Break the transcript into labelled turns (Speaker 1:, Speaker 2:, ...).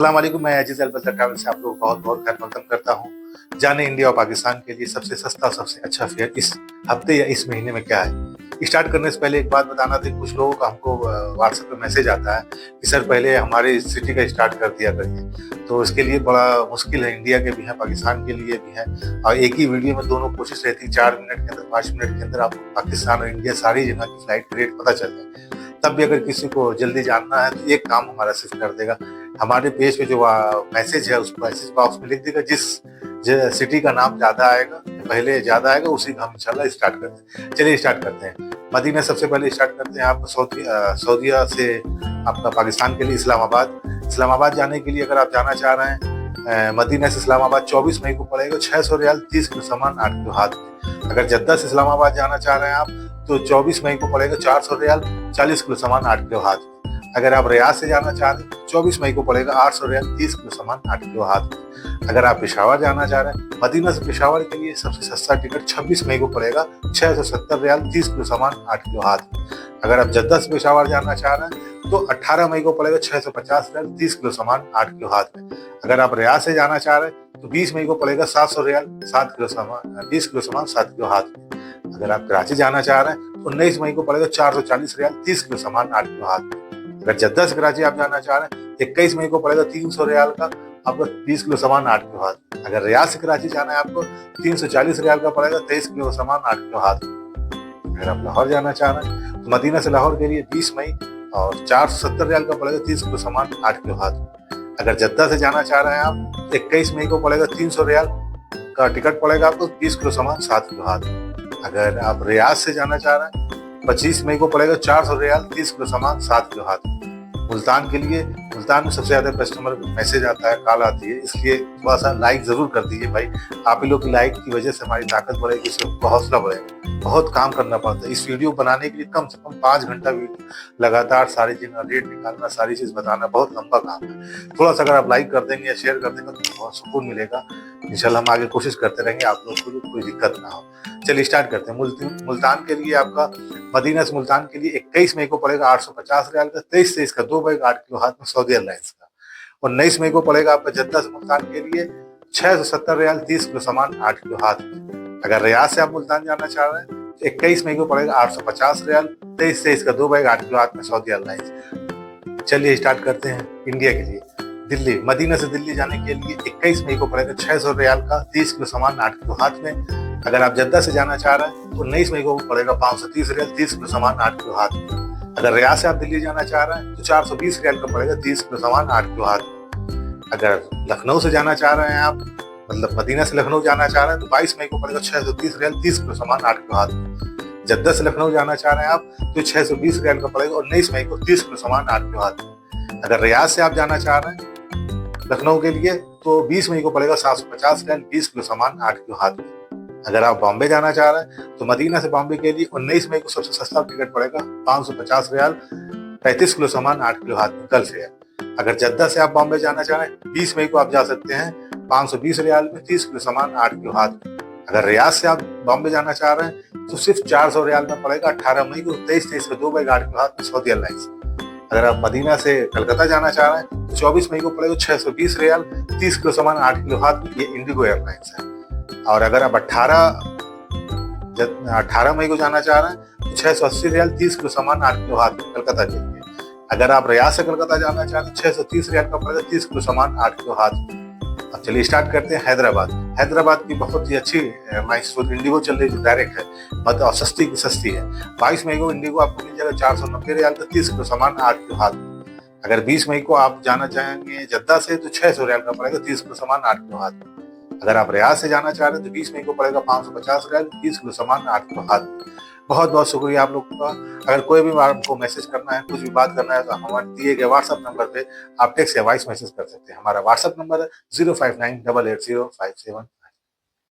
Speaker 1: अस्सलाम वालेकुम, मैं अजीज अलबतर ट्रैवल से आप लोग बहुत बहुत खैर मकदम करता हूँ। जाने इंडिया और पाकिस्तान के लिए सबसे सस्ता सबसे अच्छा फेयर इस हफ्ते या इस महीने में क्या है। स्टार्ट करने से पहले एक बात बताना थी, कुछ लोगों का हमको व्हाट्सएप पे मैसेज आता है कि सर पहले हमारे सिटी का स्टार्ट कर दिया करिए। तो इसके लिए बड़ा मुश्किल है, इंडिया के भी है पाकिस्तान के लिए भी है, और एक ही वीडियो में दोनों कोशिश रहती है 4 मिनट के अंदर 5 मिनट के अंदर आपको पाकिस्तान और इंडिया सारी जगह की फ्लाइट का रेट पता चल जाए। तब भी अगर किसी को जल्दी जानना है तो एक काम हमारा सिर्फ कर देगा, हमारे पेज पे जो मैसेज है उस मैसेज बॉक्स में लिख देगा जिस सिटी का नाम ज्यादा आएगा, पहले ज्यादा आएगा, उसी का हम इंशाल्लाह स्टार्ट करते हैं। चलिए स्टार्ट करते हैं। मदीना सबसे पहले स्टार्ट करते हैं। आप सऊदीया से आपका पाकिस्तान के लिए इस्लामाबाद जाने के लिए अगर आप जाना चाह रहे हैं मदीना से इस्लामाबाद 24 मई को पड़ेगा 600 रियाल 30 किलो सामान 8 किलो हाथ में। अगर जद्दा से इस्लामाबाद जाना चाह रहे हैं आप तो 24 मई को पड़ेगा 400 रियाल 40 किलो सामान 8 किलो हाथ में। अगर आप रियाद से जाना चाह रहे हैं 24 मई को पड़ेगा 800 रियाल 30 किलो सामान 8 किलो हाथ में। अगर आप पेशावर जाना चाह रहे हैं मदीना से पेशावर के लिए सबसे सस्ता टिकट 26 मई को पड़ेगा 670 रियाल 30 किलो सामान 8 किलो हाथ में। अगर आप जद्दा से पेशावर जाना चाह रहे हैं तो 18 मई को पड़ेगा 650 रियाल 30 किलो सामान 8 किलो हाथ में। अगर आप रियाद से जाना चाह रहे हैं तो 20 मई को पड़ेगा 700 रियाल 7 किलो सामान 20 किलो सामान 7 किलो हाथ में। अगर आप कराची जाना चाह रहे हैं तो 19 मई को पड़ेगा 440 रियाल 30 किलो सामान 8 किलो हाथ में। अगर जद्दा से कराची आप जाना चाह रहे हैं 21 मई को पड़ेगा 300 रियाल का आपका 20 किलो सामान 8 किलो हाथ में। अगर रियाद से कराची जाना है आपको 340 रियाल का पड़ेगा 23 किलो सामान 8 किलो हाथ में। अगर आप लाहौर जाना चाह रहे हैं तो मदीना से लाहौर के लिए 20 मई और 470 रियाल का पड़ेगा 30 किलो सामान 8 किलो हाथ में। अगर जद्दा से जाना चाह रहे हैं आप 21 मई को पड़ेगा 300 रियाल का टिकट पड़ेगा आपको 20 किलो सामान 7 किलो हाथ में। अगर आप रियाद से जाना चाह रहे हैं 25 मई को पड़ेगा 400 रियाल 30 किलो सामान 7 किलो हाथ में। मुल्तान के लिए, मुल्तान में सबसे ज्यादा कस्टमर मैसेज आता है, कॉल आती है, इसलिए थोड़ा सा लाइक जरूर कर दीजिए भाई। आप ही लोग की लाइक की वजह से हमारी ताकत बढ़ेगी, इससे हौसला बढ़ेगा। बहुत काम करना पड़ता है इस वीडियो बनाने के लिए, कम से कम 5 घंटा वीडियो लगातार सारी जगह रेट निकालना, सारी चीज बताना बहुत लंबा काम है। थोड़ा सा अगर आप लाइक कर देंगे या शेयर कर देंगे तो बहुत सुकून मिलेगा। इंशाल्लाह हम आगे कोशिश करते रहेंगे आप लोग को कोई दिक्कत ना हो। चलिए स्टार्ट करते हैं। मुल्तान के लिए आपका मदीना से मुल्तान के लिए 21 मई को पड़ेगा 850 रियाल का 23 का 2 बैग 8 किलो हाथ में सऊदी एयरलाइंस का। और 19 मई को पड़ेगा आपका जद्दा से मुल्तान के लिए 670 रियाल 30 किलो सामान 8 किलो हाथ में। अगर रियाद से आप मुल्तान जाना चाह रहे हैं तो 21 मई को पड़ेगा 850 रियाल 23 का 2 बैग 8 किलो हाथ में सऊदी एयरलाइंस। चलिए स्टार्ट करते हैं इंडिया के लिए। दिल्ली, मदीना से दिल्ली जाने के लिए 21 मई को पड़ेगा 600 रियाल का 30 किलो सामान 8 किलो हाथ में। अगर आप जद्दा से जाना चाह रहे हैं तो 19 मई को पड़ेगा 530 रियाल 30 किलो सामान 8 किलो हाथ में। अगर रियाद से आप दिल्ली जाना चाह रहे हैं तो 420 रियाल का पड़ेगा 30 किलो सामान 8 किलो हाथ में। अगर लखनऊ से जाना चाह रहे हैं आप, मतलब मदीना से लखनऊ जाना चाह रहे हैं तो 22 मई को पड़ेगा 630 रियाल 30 किलो सामान 8 किलो हाथ में। जद्दा से लखनऊ जाना चाह रहे हैं आप तो 620 रियाल का पड़ेगा और 19 मई को 30 किलो सामान 8 किलो हाथ में। अगर रियाद से आप जाना चाह रहे हैं लखनऊ के लिए तो 20 मई को पड़ेगा 750 रियाल 20 किलो सामान 8 किलो हाथ में। अगर आप बॉम्बे जाना चाह रहे हैं तो मदीना से बॉम्बे के लिए 19 मई को सबसे सस्ता टिकट पड़ेगा 550 रियाल 35 किलो सामान 8 किलो हाथ में कल फेयर। अगर जद्दा से आप बॉम्बे जाना चाह रहे हैं 20 मई को आप जा सकते हैं 520 रियाल में 30 किलो सामान 8 किलो हाथ में। अगर रियाद से आप बॉम्बे जाना चाह रहे हैं तो सिर्फ 400 रियाल में पड़ेगा 18 मई को 23 का 2 बैग 8 किलो हाथ में सऊदी एयरलाइंस। अगर आप मदीना से कलकत्ता जाना चाह रहे हैं तो 24 मई को पड़ेगा 620 रियाल 30 किलो सामान 8 किलो हाथ में, ये इंडिगो एयरलाइंस है। और अगर आप 18 मई को जाना चाह रहे हैं तो 680 रियाल 30 किलो सामान 8 किलो हाथ में कलकत्ता के लिए। अगर आप रियाद से कलकत्ता जाना चाह रहे हैं 630 रियाल का पड़ेगा 30 किलो सामान 8 किलो हाथ में। अब चलिए स्टार्ट करते हैं हैदराबाद की बहुत ही अच्छी एयरलाइंस इंडिगो चल रही है जो डायरेक्ट है, मतलब और सस्ती की सस्ती है। 22 मई को इंडिगो आपको मिल जाएगा 490 रियाल का 30 किलो सामान 8 किलो हाथ में। अगर 20 मई को आप जाना चाहेंगे जद्दा से तो 600 रियाल का पड़ेगा 30 किलो सामान 8 किलो हाथ में। अगर आप रियाद से जाना चाह रहे हैं तो 20 मई को पड़ेगा 550 रियाल 30 किलो सामान 8 किलो हाथ में। बहुत बहुत शुक्रिया आप लोगों का। अगर कोई भी आपको मैसेज करना है, कुछ भी बात करना है तो हमारे दिए गए व्हाट्सएप नंबर पे आप टेक्स्ट या वॉइस मैसेज कर सकते हैं। हमारा व्हाट्सएप नंबर है 059880575